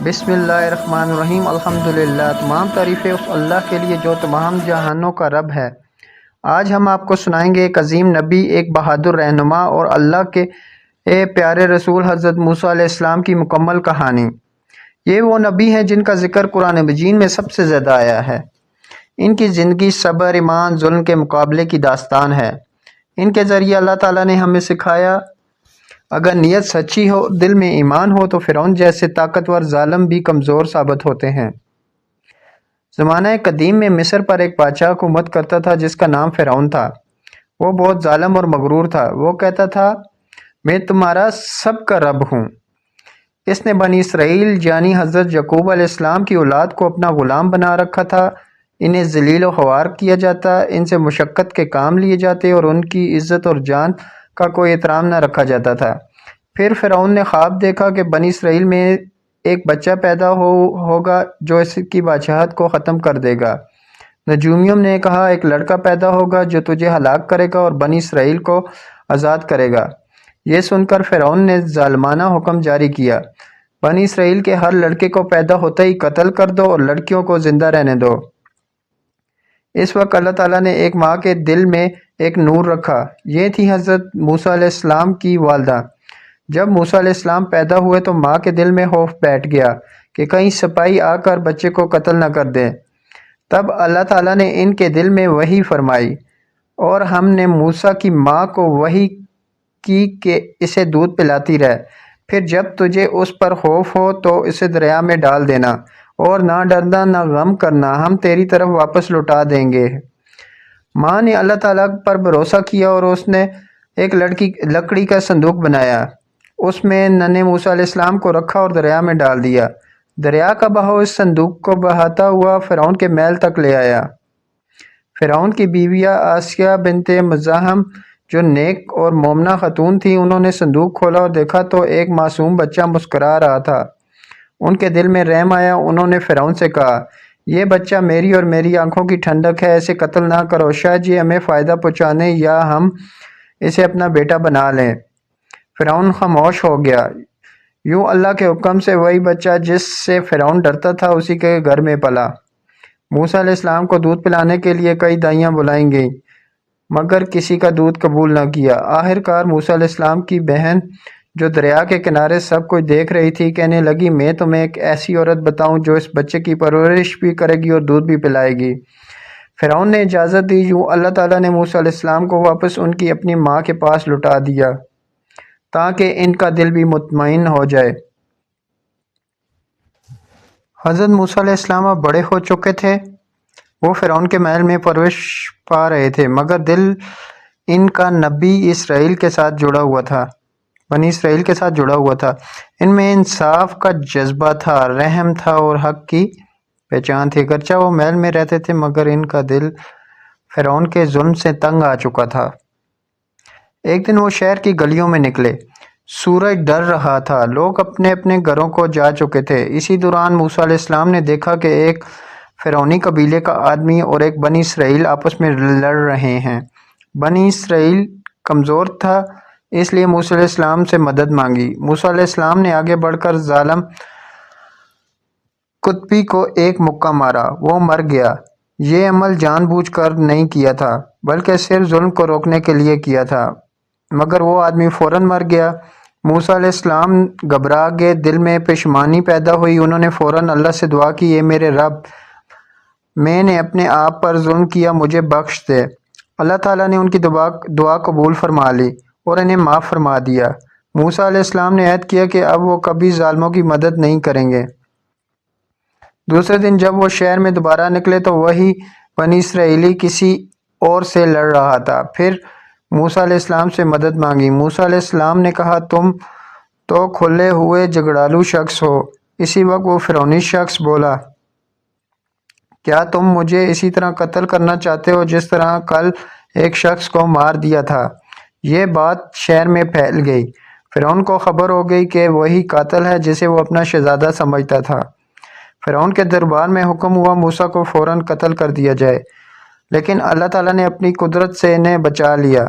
بسم اللہ الرحمن الرحیم۔ الحمدللہ، تمام تعریفیں اس اللہ کے لیے جو تمام جہانوں کا رب ہے۔ آج ہم آپ کو سنائیں گے ایک عظیم نبی، ایک بہادر رہنما اور اللہ کے پیارے رسول حضرت موسیٰ علیہ السلام کی مکمل کہانی۔ یہ وہ نبی ہیں جن کا ذکر قرآن مجید میں سب سے زیادہ آیا ہے۔ ان کی زندگی صبر، ایمان، ظلم کے مقابلے کی داستان ہے۔ ان کے ذریعے اللہ تعالیٰ نے ہمیں سکھایا، اگر نیت سچی ہو، دل میں ایمان ہو، تو فرعون جیسے طاقتور ظالم بھی کمزور ثابت ہوتے ہیں۔ زمانہ قدیم میں مصر پر ایک بادشاہ حکومت کرتا تھا جس کا نام فرعون تھا۔ وہ بہت ظالم اور مغرور تھا۔ وہ کہتا تھا، میں تمہارا سب کا رب ہوں۔ اس نے بنی اسرائیل یعنی حضرت یعقوب علیہ السلام کی اولاد کو اپنا غلام بنا رکھا تھا۔ انہیں ذلیل و خوار کیا جاتا، ان سے مشقت کے کام لیے جاتے اور ان کی عزت اور جان کا کوئی احترام نہ رکھا جاتا تھا۔ پھر فرعون نے خواب دیکھا کہ بنی اسرائیل میں ایک بچہ پیدا ہوگا جو اس کی بادشاہت کو ختم کر دے گا۔ نجومیوں نے کہا، ایک لڑکا پیدا ہوگا جو تجھے ہلاک کرے گا اور بنی اسرائیل کو آزاد کرے گا۔ یہ سن کر فرعون نے ظالمانہ حکم جاری کیا، بنی اسرائیل کے ہر لڑکے کو پیدا ہوتے ہی قتل کر دو اور لڑکیوں کو زندہ رہنے دو۔ اس وقت اللہ تعالیٰ نے ایک ماں کے دل میں ایک نور رکھا۔ یہ تھی حضرت موسیٰ علیہ السلام کی والدہ۔ جب موسیٰ علیہ السلام پیدا ہوئے تو ماں کے دل میں خوف بیٹھ گیا کہ کہیں سپاہی آ کر بچے کو قتل نہ کر دیں۔ تب اللہ تعالیٰ نے ان کے دل میں وحی فرمائی اور ہم نے موسیٰ کی ماں کو وحی کی کہ اسے دودھ پلاتی رہ، پھر جب تجھے اس پر خوف ہو تو اسے دریا میں ڈال دینا اور نہ ڈرنا نہ غم کرنا، ہم تیری طرف واپس لوٹا دیں گے۔ ماں نے اللہ تعالیٰ پر بھروسہ کیا اور اس نے ایک لکڑی کا صندوق بنایا، اس میں ننھے موسیٰ علیہ السلام کو رکھا اور دریا میں ڈال دیا۔ دریا کا بہاؤ اس صندوق کو بہاتا ہوا فرعون کے محل تک لے آیا۔ فرعون کی بیویاں آسیہ بنت مزاحم جو نیک اور مومنہ خاتون تھی، انہوں نے صندوق کھولا اور دیکھا تو ایک معصوم بچہ مسکرا رہا تھا۔ ان کے دل میں رحم آیا۔ انہوں نے فرعون سے کہا، یہ بچہ میری اور میری آنکھوں کی ٹھنڈک ہے، اسے قتل نہ کرو، شاید یہ ہمیں فائدہ پہنچانے یا ہم اسے اپنا بیٹا بنا لیں۔ فرعون خاموش ہو گیا۔ یوں اللہ کے حکم سے وہی بچہ جس سے فرعون ڈرتا تھا اسی کے گھر میں پلا۔ موسیٰ علیہ السلام کو دودھ پلانے کے لیے کئی دائیاں بلائیں گئیں مگر کسی کا دودھ قبول نہ کیا۔ آخر کار موسیٰ علیہ السلام کی بہن جو دریا کے کنارے سب کچھ دیکھ رہی تھی کہنے لگی، میں تمہیں ایک ایسی عورت بتاؤں جو اس بچے کی پرورش بھی کرے گی اور دودھ بھی پلائے گی۔ فرعون نے اجازت دی۔ یوں اللہ تعالیٰ نے موسیٰ علیہ السلام کو واپس ان کی اپنی ماں کے پاس لوٹا دیا تاکہ ان کا دل بھی مطمئن ہو جائے۔ حضرت موسیٰ علیہ السلام اب بڑے ہو چکے تھے۔ وہ فرعون کے محل میں پرورش پا رہے تھے مگر دل ان کا نبی اسرائیل کے ساتھ جڑا ہوا تھا، بنی اسرائیل کے ساتھ جڑا ہوا تھا۔ ان میں انصاف کا جذبہ تھا، رحم تھا اور حق کی پہچان تھی۔ اگرچہ وہ محل میں رہتے تھے مگر ان کا دل فرعون کے ظلم سے تنگ آ چکا تھا۔ ایک دن وہ شہر کی گلیوں میں نکلے۔ سورج ڈر رہا تھا، لوگ اپنے اپنے گھروں کو جا چکے تھے۔ اسی دوران موسیٰ علیہ السلام نے دیکھا کہ ایک فرعونی قبیلے کا آدمی اور ایک بنی اسرائیل آپس میں لڑ رہے ہیں۔ بنی اسرائیل کمزور تھا، اس لیے موسیٰ علیہ السلام سے مدد مانگی۔ موسیٰ علیہ السلام نے آگے بڑھ کر ظالم قطبی کو ایک مکہ مارا، وہ مر گیا۔ یہ عمل جان بوجھ کر نہیں کیا تھا بلکہ صرف ظلم کو روکنے کے لیے کیا تھا، مگر وہ آدمی فوراً مر گیا۔ موسیٰ علیہ السلام گھبرا گئے، دل میں پشیمانی پیدا ہوئی۔ انہوں نے فوراً اللہ سے دعا کی، اے میرے رب، میں نے اپنے آپ پر ظلم کیا، مجھے بخش دے۔ اللہ تعالیٰ نے ان کی دعا قبول فرما لی اور انہیں معاف فرما دیا۔ موسیٰ علیہ السلام نے عہد کیا کہ اب وہ کبھی ظالموں کی مدد نہیں کریں گے۔ دوسرے دن جب وہ شہر میں دوبارہ نکلے تو وہی بنی اسرائیلی کسی اور سے لڑ رہا تھا۔ پھر موسیٰ علیہ السلام سے مدد مانگی۔ موسیٰ علیہ السلام نے کہا، تم تو کھلے ہوئے جھگڑالو شخص ہو۔ اسی وقت وہ فرعونی شخص بولا، کیا تم مجھے اسی طرح قتل کرنا چاہتے ہو جس طرح کل ایک شخص کو مار دیا تھا؟ یہ بات شہر میں پھیل گئی۔ فرعون کو خبر ہو گئی کہ وہی قاتل ہے جسے وہ اپنا شہزادہ سمجھتا تھا۔ فرعون کے دربار میں حکم ہوا موسیٰ کو فوراً قتل کر دیا جائے، لیکن اللہ تعالیٰ نے اپنی قدرت سے انہیں بچا لیا۔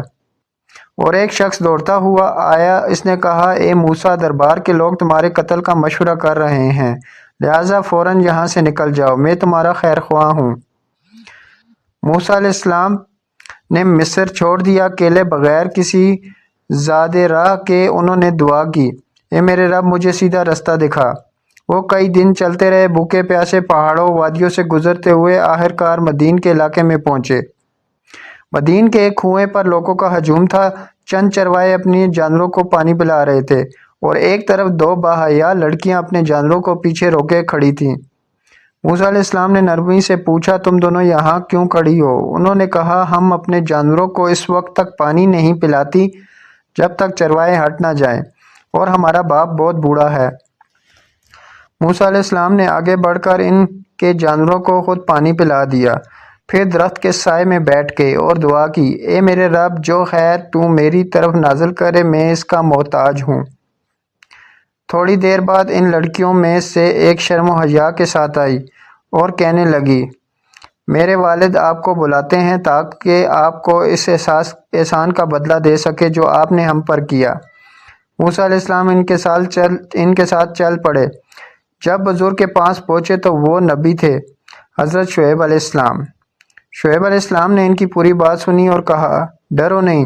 اور ایک شخص دوڑتا ہوا آیا، اس نے کہا، اے موسیٰ، دربار کے لوگ تمہارے قتل کا مشورہ کر رہے ہیں، لہٰذا فوراً یہاں سے نکل جاؤ، میں تمہارا خیر خواہ ہوں۔ موسیٰ علیہ السلام نے مصر چھوڑ دیا، اکیلے بغیر کسی زاد راہ کے انہوں نے دعا کی، اے میرے رب، مجھے سیدھا رستہ دکھا۔ وہ کئی دن چلتے رہے، بھوکے پیاسے پہاڑوں وادیوں سے گزرتے ہوئے آخرکار مدین کے علاقے میں پہنچے۔ مدین کے ایک کنویں پر لوگوں کا ہجوم تھا، چند چرواہے اپنی جانوروں کو پانی پلا رہے تھے، اور ایک طرف دو باحیا لڑکیاں اپنے جانوروں کو پیچھے روکے کھڑی تھیں۔ موسیٰ علیہ السلام نے نرمی سے پوچھا، تم دونوں یہاں کیوں کھڑی ہو؟ انہوں نے کہا، ہم اپنے جانوروں کو اس وقت تک پانی نہیں پلاتی جب تک چرواہے ہٹ نہ جائیں، اور ہمارا باپ بہت بوڑھا ہے۔ موسیٰ علیہ السلام نے آگے بڑھ کر ان کے جانوروں کو خود پانی پلا دیا، پھر درخت کے سائے میں بیٹھ گئے اور دعا کی، اے میرے رب، جو خیر تو میری طرف نازل کرے میں اس کا محتاج ہوں۔ تھوڑی دیر بعد ان لڑکیوں میں سے ایک شرم و حیا کے ساتھ آئی اور کہنے لگی، میرے والد آپ کو بلاتے ہیں تاکہ آپ کو اس احسان کا بدلہ دے سکے جو آپ نے ہم پر کیا۔ موسیٰ علیہ السلام ان کے ساتھ چل پڑے۔ جب بزرگ کے پاس پہنچے تو وہ نبی تھے، حضرت شعیب علیہ السلام۔ شعیب علیہ السلام نے ان کی پوری بات سنی اور کہا، ڈرو نہیں،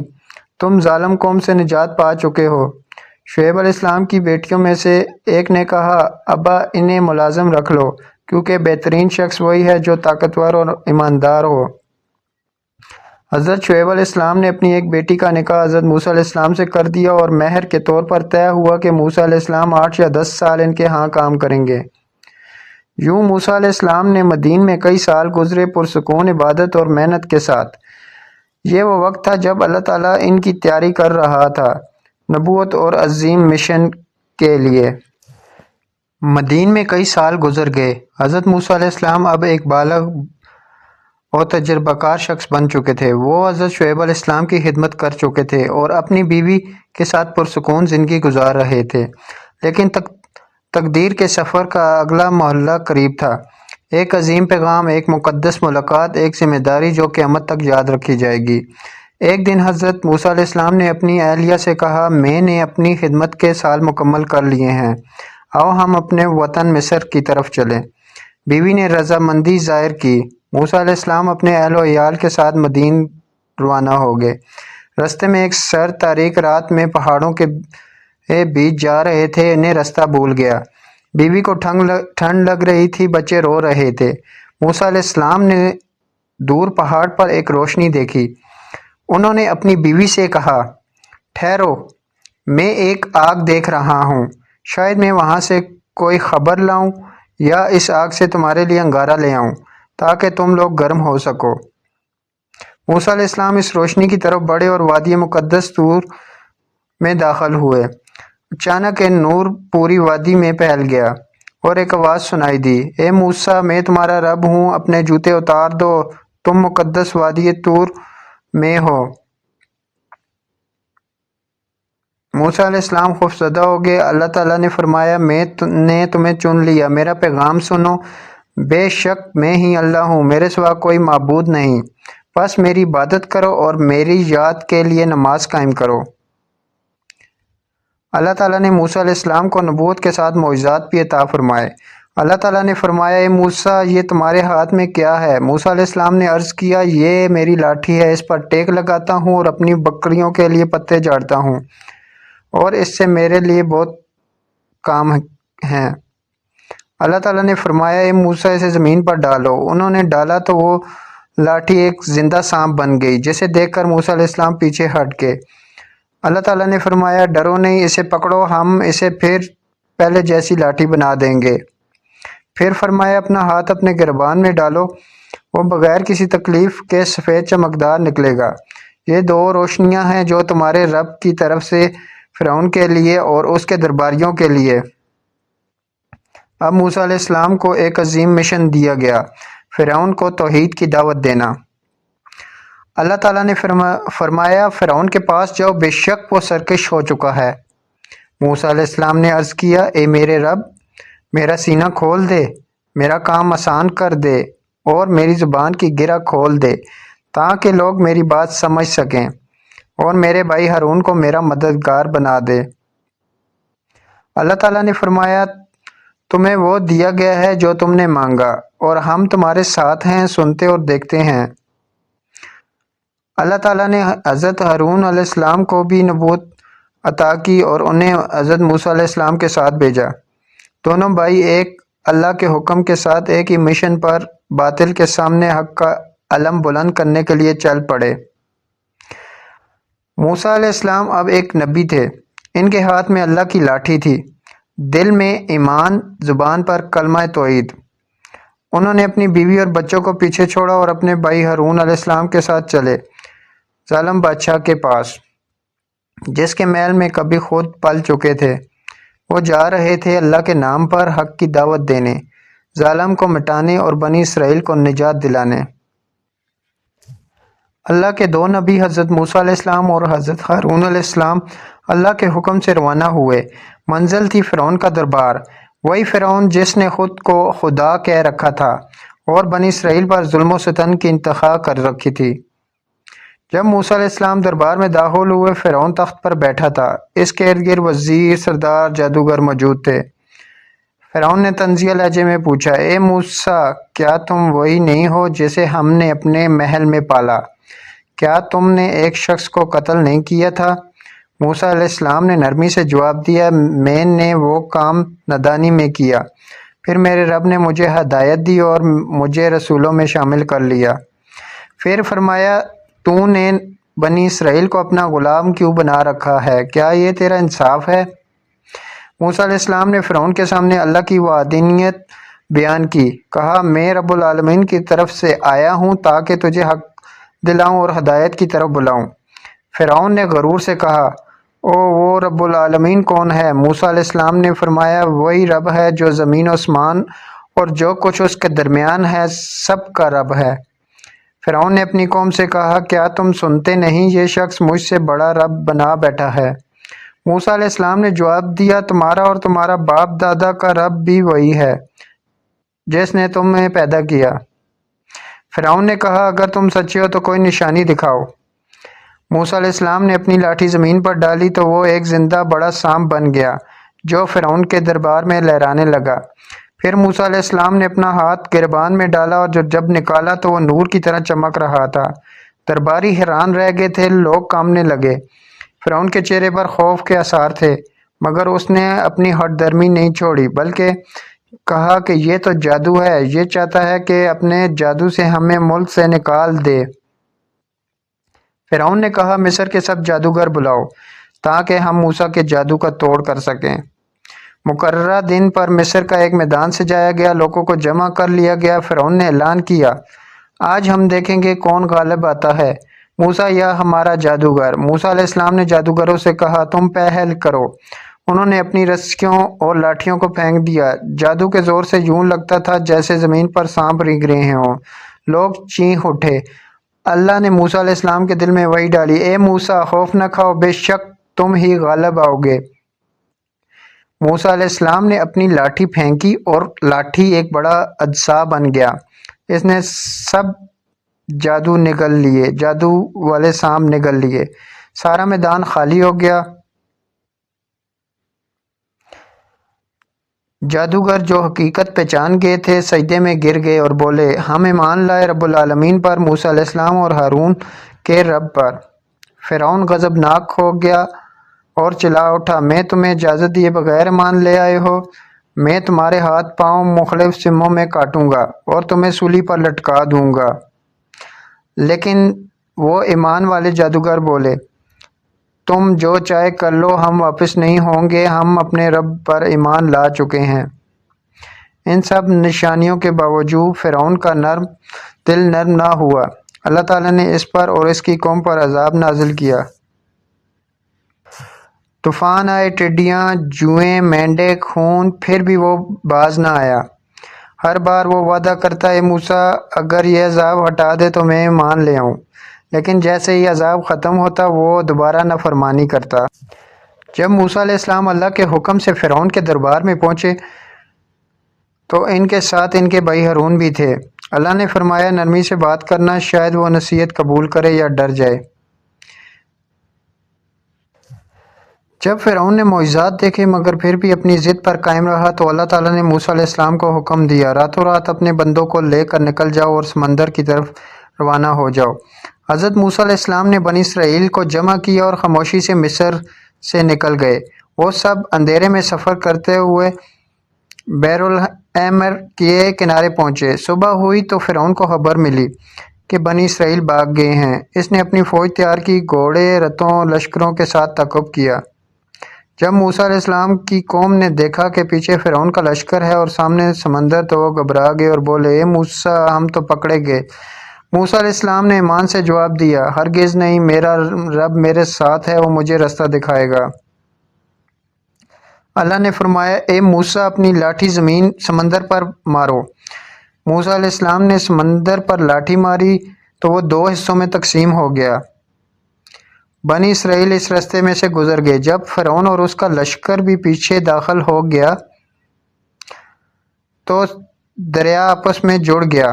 تم ظالم قوم سے نجات پا چکے ہو۔ شعیب علیہ السلام کی بیٹیوں میں سے ایک نے کہا، ابا انہیں ملازم رکھ لو، کیونکہ بہترین شخص وہی ہے جو طاقتور اور ایماندار ہو۔ حضرت شعیب علیہ السلام نے اپنی ایک بیٹی کا نکاح حضرت موسیٰ علیہ السلام سے کر دیا، اور مہر کے طور پر طے ہوا کہ موسیٰ علیہ السلام 8 یا 10 سال ان کے ہاں کام کریں گے۔ یوں موسیٰ علیہ السلام نے مدین میں کئی سال گزرے، پرسکون عبادت اور محنت کے ساتھ۔ یہ وہ وقت تھا جب اللہ تعالیٰ ان کی تیاری کر رہا تھا نبوت اور عظیم مشن کے لیے۔ مدین میں کئی سال گزر گئے۔ حضرت موسیٰ علیہ السلام اب ایک بالغ اور تجربہ کار شخص بن چکے تھے۔ وہ حضرت شعیب علیہ السلام کی خدمت کر چکے تھے اور اپنی بیوی کے ساتھ پرسکون زندگی گزار رہے تھے، لیکن تقدیر کے سفر کا اگلا مرحلہ قریب تھا۔ ایک عظیم پیغام، ایک مقدس ملاقات، ایک ذمہ داری جو قیامت تک یاد رکھی جائے گی۔ ایک دن حضرت موسیٰ علیہ السلام نے اپنی اہلیہ سے کہا، میں نے اپنی خدمت کے سال مکمل کر لیے ہیں، آؤ ہم اپنے وطن مصر کی طرف چلیں۔ بیوی نے رضامندی ظاہر کی۔ موسیٰ علیہ السلام اپنے اہل و عیال کے ساتھ مدین روانہ ہو گئے۔ رستے میں ایک سرد تاریک رات میں پہاڑوں کے بیچ جا رہے تھے، انہیں رستہ بھول گیا۔ بیوی کو ٹھنڈ لگ رہی تھی، بچے رو رہے تھے۔ موسیٰ علیہ السلام نے دور پہاڑ پر ایک روشنی دیکھی۔ انہوں نے اپنی بیوی سے کہا، ٹھہرو، میں ایک آگ دیکھ رہا ہوں، شاید میں وہاں سے کوئی خبر لاؤں یا اس آگ سے تمہارے لیے انگارہ لے آؤں تاکہ تم لوگ گرم ہو سکو۔ موسیٰ علیہ السلام اس روشنی کی طرف بڑھے اور وادی مقدس طور میں داخل ہوئے۔ اچانک یہ نور پوری وادی میں پھیل گیا اور ایک آواز سنائی دی، اے موسیٰ، میں تمہارا رب ہوں، اپنے جوتے اتار دو، تم مقدس وادی طور میں ہو۔ موسیٰ علیہ السلام خوفزدہ ہو گئے۔ اللہ تعالیٰ نے فرمایا، میں نے تمہیں چن لیا، میرا پیغام سنو، بے شک میں ہی اللہ ہوں، میرے سوا کوئی معبود نہیں، بس میری عبادت کرو اور میری یاد کے لیے نماز قائم کرو۔ اللہ تعالیٰ نے موسیٰ علیہ السلام کو نبوت کے ساتھ معجزات بھی عطا فرمائے۔ اللہ تعالیٰ نے فرمایا، اے موسیٰ، یہ تمہارے ہاتھ میں کیا ہے؟ موسیٰ علیہ السلام نے عرض کیا، یہ میری لاٹھی ہے، اس پر ٹیک لگاتا ہوں اور اپنی بکریوں کے لیے پتے جھاڑتا ہوں، اور اس سے میرے لیے بہت کام ہیں۔ اللہ تعالیٰ نے فرمایا، اے موسیٰ، اسے زمین پر ڈالو۔ انہوں نے ڈالا تو وہ لاٹھی ایک زندہ سانپ بن گئی، جسے دیکھ کر موسیٰ علیہ السلام پیچھے ہٹ گئے۔ اللہ تعالیٰ نے فرمایا، ڈرو نہیں، اسے پکڑو، ہم اسے پھر پہلے جیسی لاٹھی بنا دیں گے۔ پھر فرمایا، اپنا ہاتھ اپنے گربان میں ڈالو، وہ بغیر کسی تکلیف کے سفید چمکدار نکلے گا۔ یہ 2 روشنیاں ہیں جو تمہارے رب کی طرف سے فرعون کے لیے اور اس کے درباریوں کے لیے۔ اب موسیٰ علیہ السلام کو ایک عظیم مشن دیا گیا، فرعون کو توحید کی دعوت دینا۔ اللہ تعالیٰ نے فرمایا، فرعون کے پاس جاؤ، بے شک وہ سرکش ہو چکا ہے۔ موسیٰ علیہ السلام نے عرض کیا، اے میرے رب، میرا سینہ کھول دے، میرا کام آسان کر دے اور میری زبان کی گرہ کھول دے تاکہ لوگ میری بات سمجھ سکیں۔ اور میرے بھائی ہارون کو میرا مددگار بنا دے۔ اللہ تعالیٰ نے فرمایا تمہیں وہ دیا گیا ہے جو تم نے مانگا، اور ہم تمہارے ساتھ ہیں، سنتے اور دیکھتے ہیں۔ اللہ تعالیٰ نے حضرت ہارون علیہ السلام کو بھی نبوت عطا کی اور انہیں حضرت موسیٰ علیہ السلام کے ساتھ بھیجا۔ دونوں بھائی ایک اللہ کے حکم کے ساتھ ایک ہی مشن پر باطل کے سامنے حق کا علم بلند کرنے کے لیے چل پڑے۔ موسیٰ علیہ السلام اب ایک نبی تھے۔ ان کے ہاتھ میں اللہ کی لاٹھی تھی، دل میں ایمان، زبان پر کلمہ توحید۔ انہوں نے اپنی بیوی اور بچوں کو پیچھے چھوڑا اور اپنے بھائی ہارون علیہ السلام کے ساتھ چلے ظالم بادشاہ کے پاس، جس کے محل میں کبھی خود پل چکے تھے۔ وہ جا رہے تھے اللہ کے نام پر حق کی دعوت دینے، ظالم کو مٹانے اور بنی اسرائیل کو نجات دلانے۔ اللہ کے دو نبی حضرت موسیٰ علیہ السلام اور حضرت ہارون علیہ السلام اللہ کے حکم سے روانہ ہوئے۔ منزل تھی فرعون کا دربار، وہی فرعون جس نے خود کو خدا کہہ رکھا تھا اور بنی اسرائیل پر ظلم و ستم کی انتہا کر رکھی تھی۔ جب موسیٰ علیہ السلام دربار میں داخل ہوئے، فرعون تخت پر بیٹھا تھا، اس کے ارد گرد وزیر، سردار، جادوگر موجود تھے۔ فرعون نے طنزیہ لہجے میں پوچھا، اے موسیٰ، کیا تم وہی نہیں ہو جسے ہم نے اپنے محل میں پالا؟ کیا تم نے ایک شخص کو قتل نہیں کیا تھا؟ موسیٰ علیہ السلام نے نرمی سے جواب دیا، میں نے وہ کام نادانی میں کیا، پھر میرے رب نے مجھے ہدایت دی اور مجھے رسولوں میں شامل کر لیا۔ پھر فرمایا، تو نے بنی اسرائیل کو اپنا غلام کیوں بنا رکھا ہے؟ کیا یہ تیرا انصاف ہے؟ موسیٰ علیہ السلام نے فرعون کے سامنے اللہ کی وحدانیت بیان کی، کہا، میں رب العالمین کی طرف سے آیا ہوں تاکہ تجھے حق دلاؤں اور ہدایت کی طرف بلاؤں۔ فرعون نے غرور سے کہا، وہ رب العالمین کون ہے؟ موسیٰ علیہ السلام نے فرمایا، وہی رب ہے جو زمین و آسمان اور جو کچھ اس کے درمیان ہے سب کا رب ہے۔ فرعون نے اپنی قوم سے کہا، کیا تم سنتے نہیں؟ یہ شخص مجھ سے بڑا رب بنا بیٹھا ہے۔ موسیٰ علیہ السلام نے جواب دیا، تمہارا اور تمہارا باپ دادا کا رب بھی وہی ہے جس نے تمہیں پیدا کیا۔ فرعون نے کہا، اگر تم سچے ہو تو کوئی نشانی دکھاؤ۔ موسیٰ علیہ السلام نے اپنی لاٹھی زمین پر ڈالی تو وہ ایک زندہ بڑا سانپ بن گیا جو فرعون کے دربار میں لہرانے لگا۔ پھر موسیٰ علیہ السلام نے اپنا ہاتھ گریبان میں ڈالا اور جب نکالا تو وہ نور کی طرح چمک رہا تھا۔ درباری حیران رہ گئے تھے، لوگ کانپنے لگے۔ فرعون کے چہرے پر خوف کے آثار تھے، مگر اس نے اپنی ہٹ درمی نہیں چھوڑی، بلکہ کہا کہ یہ تو جادو ہے، یہ چاہتا ہے کہ اپنے جادو سے ہمیں ملک سے نکال دے۔ فرعون نے کہا، مصر کے سب جادوگر بلاؤ تاکہ ہم موسیٰ کے جادو کا توڑ کر سکیں۔ مقررہ دن پر مصر کا ایک میدان سجایا گیا، لوگوں کو جمع کر لیا گیا۔ فرعون نے اعلان کیا، آج ہم دیکھیں گے کون غالب آتا ہے، موسیٰ یا ہمارا جادوگر۔ موسیٰ علیہ السلام نے جادوگروں سے کہا، تم پہل کرو۔ انہوں نے اپنی رسیوں اور لاٹھیوں کو پھینک دیا، جادو کے زور سے یوں لگتا تھا جیسے زمین پر سانپ رینگ رہے ہوں۔ لوگ چیخ اٹھے۔ اللہ نے موسیٰ علیہ السلام کے دل میں وحی ڈالی، اے موسیٰ، خوف نہ کھاؤ، بے شک تم ہی غالب آؤ گے۔ موسیٰ علیہ السلام نے اپنی لاٹھی پھینکی اور لاٹھی ایک بڑا عصا بن گیا، اس نے سب جادو والے سانپ نگل لیے، سارا میدان خالی ہو گیا۔ جادوگر جو حقیقت پہچان گئے تھے سجدے میں گر گئے اور بولے، ہم ایمان لائے رب العالمین پر، موسیٰ علیہ السلام اور ہارون کے رب پر۔ فرعون غضبناک ہو گیا اور چلا اٹھا، میں تمہیں اجازت دیے بغیر ایمان لے آئے ہو؟ میں تمہارے ہاتھ پاؤں مختلف سموں میں کاٹوں گا اور تمہیں سولی پر لٹکا دوں گا۔ لیکن وہ ایمان والے جادوگر بولے، تم جو چاہے کر لو، ہم واپس نہیں ہوں گے، ہم اپنے رب پر ایمان لا چکے ہیں۔ ان سب نشانیوں کے باوجود فرعون کا دل نرم نہ ہوا۔ اللہ تعالیٰ نے اس پر اور اس کی قوم پر عذاب نازل کیا۔ طوفان آئے، ٹڈیاں، جوئیں، مینڈک، خون، پھر بھی وہ باز نہ آیا۔ ہر بار وہ وعدہ کرتا، اے موسیٰ، اگر یہ عذاب ہٹا دے تو میں ایمان لے آؤں، لیکن جیسے ہی عذاب ختم ہوتا وہ دوبارہ نافرمانی کرتا۔ جب موسیٰ علیہ السلام اللہ کے حکم سے فرعون کے دربار میں پہنچے تو ان کے ساتھ ان کے بھائی ہارون بھی تھے۔ اللہ نے فرمایا، نرمی سے بات کرنا، شاید وہ نصیحت قبول کرے یا ڈر جائے۔ جب فرعون نے معجزات دیکھے مگر پھر بھی اپنی ضد پر قائم رہا تو اللہ تعالیٰ نے موسیٰ علیہ السلام کو حکم دیا، راتوں رات اپنے بندوں کو لے کر نکل جاؤ اور سمندر کی طرف روانہ ہو جاؤ۔ حضرت موسیٰ علیہ السلام نے بنی اسرائیل کو جمع کیا اور خاموشی سے مصر سے نکل گئے۔ وہ سب اندھیرے میں سفر کرتے ہوئے بحر الاحمر کے کنارے پہنچے۔ صبح ہوئی تو فرعون کو خبر ملی کہ بنی اسرائیل بھاگ گئے ہیں۔ اس نے اپنی فوج تیار کی، گھوڑے، رتھوں، لشکروں کے ساتھ تعاقب کیا۔ جب موسیٰ علیہ السلام کی قوم نے دیکھا کہ پیچھے فرعون کا لشکر ہے اور سامنے سمندر تو وہ گھبرا گئے اور بولے، اے موسیٰ، ہم تو پکڑے گئے۔ موسیٰ علیہ السلام نے ایمان سے جواب دیا، ہرگز نہیں، میرا رب میرے ساتھ ہے، وہ مجھے رستہ دکھائے گا۔ اللہ نے فرمایا، اے موسیٰ، اپنی لاٹھی زمین سمندر پر مارو۔ موسیٰ علیہ السلام نے سمندر پر لاٹھی ماری تو وہ 2 حصوں میں تقسیم ہو گیا۔ بنی اسرائیل اس رستے میں سے گزر گئے۔ جب فرعون اور اس کا لشکر بھی پیچھے داخل ہو گیا تو دریا آپس میں جڑ گیا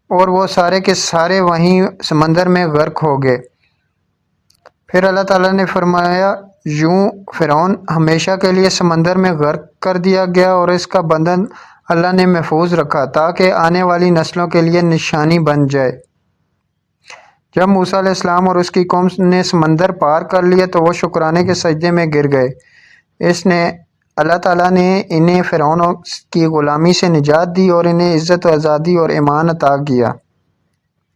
اور وہ سارے کے سارے وہیں سمندر میں غرق ہو گئے۔ پھر اللہ تعالیٰ نے فرمایا، یوں فرعون ہمیشہ کے لیے سمندر میں غرق کر دیا گیا اور اس کا بدن اللہ نے محفوظ رکھا تاکہ آنے والی نسلوں کے لیے نشانی بن جائے۔ جب موسیٰ علیہ السلام اور اس کی قوم نے سمندر پار کر لیا تو وہ شکرانے کے سجدے میں گر گئے۔ اللہ تعالیٰ نے انہیں فرعون کی غلامی سے نجات دی اور انہیں عزت و آزادی اور ایمان عطا کیا۔